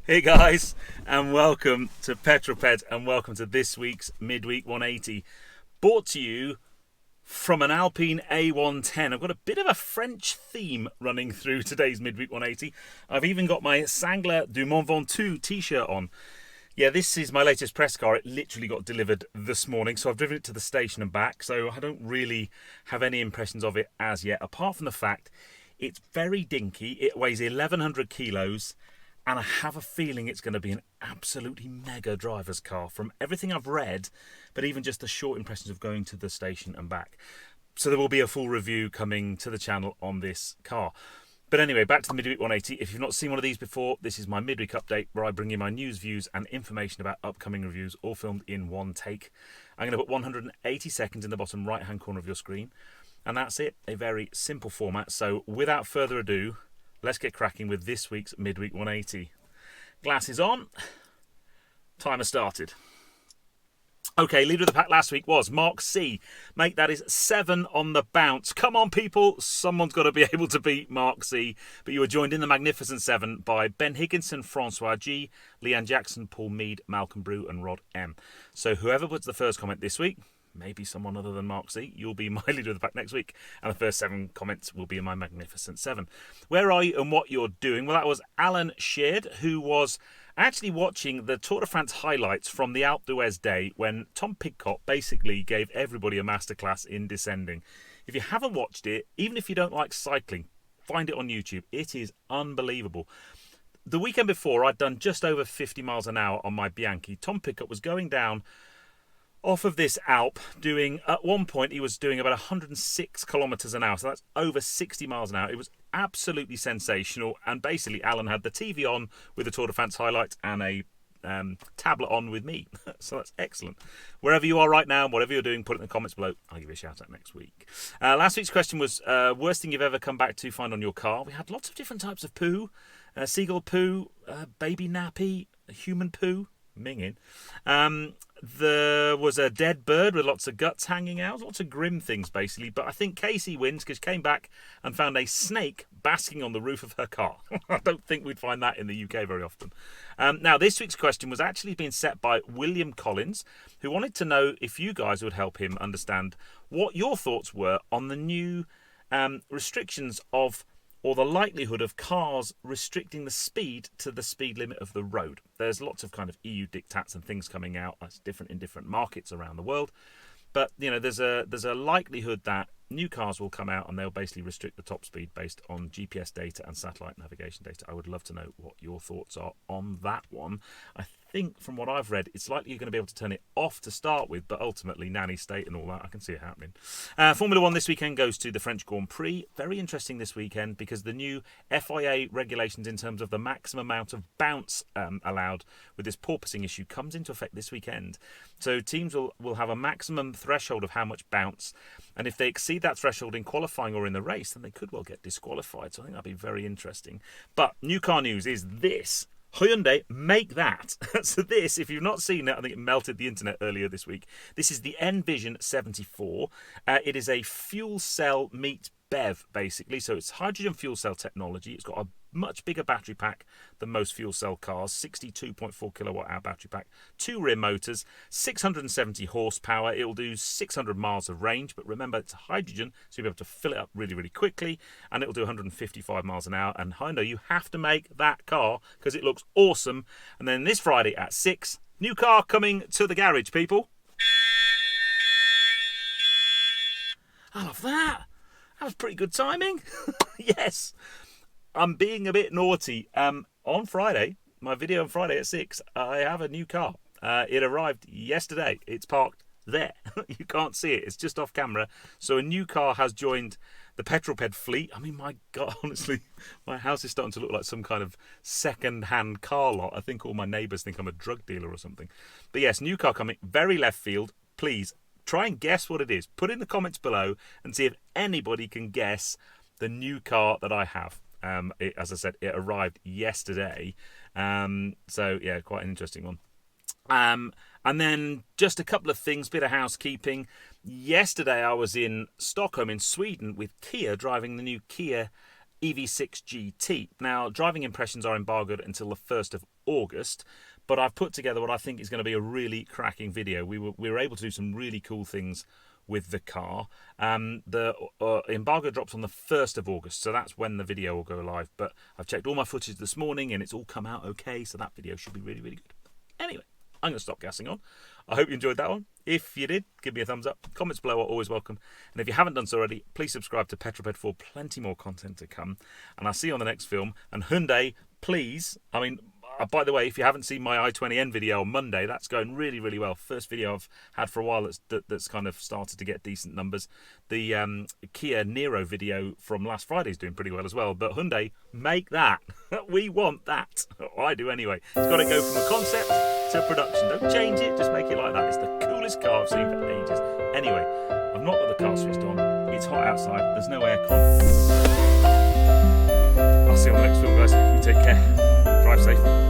Hey guys, and welcome to Petrol Ped, and welcome to this week's Midweek 180, brought to you from an Alpine A110. I've got a bit of a French theme running through today's Midweek 180. I've even got my Sangler du Mont Ventoux t-shirt on. Yeah, this is my latest press car. It literally got delivered this morning, so I've driven it to the station and back, so I don't really have any impressions of it as yet, apart from the fact it's very dinky. It weighs 1,100 kilos, and I have a feeling it's going to be an absolutely mega driver's car from everything I've read, but even just the short impressions of going to the station and back. So there will be a full review coming to the channel on this car. But anyway, back to the Midweek 180. If you've not seen one of these before, this is my midweek update where I bring you my news, views and information about upcoming reviews, all filmed in one take. I'm going to put 180 seconds in the bottom right hand corner of your screen. And that's it, a very simple format. So without further ado, let's get cracking with this week's Midweek 180. Glasses on. Timer started. Okay, leader of the pack last week was Mark C. Mate, that is 7 on the bounce. Come on, people. Someone's got to be able to beat Mark C. But you were joined in the magnificent 7 by Ben Higginson, Francois G, Leanne Jackson, Paul Mead, Malcolm Brew and Rod M. So whoever puts the first comment this week, maybe someone other than Mark C, you'll be my leader of the pack next week. And the first 7 comments will be in my magnificent 7. Where are you and what you're doing? Well, that was Alan Sheard, who was actually watching the Tour de France highlights from the Alpe d'Huez day when Tom Pidcock basically gave everybody a masterclass in descending. If you haven't watched it, even if you don't like cycling, find it on YouTube. It is unbelievable. The weekend before, I'd done just over 50 miles an hour on my Bianchi. Tom Pidcock was going down off of this Alp, at one point he was doing about 106 kilometres an hour, so that's over 60 miles an hour. It was absolutely sensational, and basically Alan had the TV on with the Tour de France highlights and a tablet on with me, so that's excellent. Wherever you are right now, whatever you're doing, put it in the comments below. I'll give you a shout out next week. Last week's question was worst thing you've ever come back to find on your car. We had lots of different types of poo, seagull poo, baby nappy, human poo, minging. There was a dead bird with lots of guts hanging out, lots of grim things basically, but I think Casey wins because she came back and found a snake basking on the roof of her car. I don't think we'd find that in the UK very often. Now, this week's question was actually being set by William Collins, who wanted to know if you guys would help him understand what your thoughts were on the new restrictions of, or the likelihood of, cars restricting the speed to the speed limit of the road. There's lots of kind of EU diktats and things coming out. That's different in different markets around the world. But, you know, there's a likelihood that new cars will come out and they'll basically restrict the top speed based on GPS data and satellite navigation data. I would love to know what your thoughts are on that one. I think from what I've read, it's likely you're going to be able to turn it off to start with, but ultimately nanny state and all that, I can see it happening. Formula 1 this weekend goes to the French Grand Prix. Very interesting this weekend because the new FIA regulations in terms of the maximum amount of bounce allowed with this porpoising issue comes into effect this weekend. So teams will have a maximum threshold of how much bounce, and if they exceed that threshold in qualifying or in the race, then they could well get disqualified. So I think that'd be very interesting. But new car news is this. Hyundai, make that. So this, if you've not seen it, I think it melted the internet earlier this week. This is the Envision 74. It is a fuel cell meets BEV, basically. So it's hydrogen fuel cell technology. It's got a much bigger battery pack than most fuel cell cars, 62.4 kilowatt hour battery pack, 2 rear motors, 670 horsepower. It will do 600 miles of range, but remember it's hydrogen, so you'll be able to fill it up really, really quickly, and it will do 155 miles an hour. And Hyundai, you have to make that car because it looks awesome. And then this Friday at 6, new car coming to the garage, people. I love that. That was pretty good timing. Yes. I'm being a bit naughty. On Friday, my video on Friday at 6, I have a new car. It arrived yesterday. It's parked there. You can't see it. It's just off camera. So a new car has joined the Petrol Ped Fleet. I mean, my God, honestly, my house is starting to look like some kind of second-hand car lot. I think all my neighbours think I'm a drug dealer or something. But yes, new car coming. Very left field. Please, try and guess what it is. Put in the comments below and see if anybody can guess the new car that I have. As I said, it arrived yesterday. So, yeah, quite an interesting one. And then just a couple of things, bit of housekeeping. Yesterday I was in Stockholm in Sweden with Kia, driving the new Kia EV6 GT. Now, driving impressions are embargoed until the 1st of August, but I've put together what I think is going to be a really cracking video. We were able to do some really cool things with the car. The embargo drops on the 1st of August, so that's when the video will go live. But I've checked all my footage this morning and it's all come out okay, so that video should be really, really good. Anyway, I'm going to stop gassing on. I hope you enjoyed that one. If you did, give me a thumbs up. Comments below are always welcome. And if you haven't done so already, please subscribe to Petrol Ped for plenty more content to come. And I'll see you on the next film. And Hyundai, please, by the way, if you haven't seen my i20N video on Monday, that's going really, really well. First video I've had for a while that's kind of started to get decent numbers. The Kia Niro video from last Friday is doing pretty well as well. But Hyundai, make that. We want that. I do anyway. It's got to go from a concept to production. Don't change it, just make it like that. It's the coolest car I've seen for ages. Anyway, I've not got the car switched on. It's hot outside. There's no aircon. I'll see you on the next film, guys. You take care. Drive safe. Hot.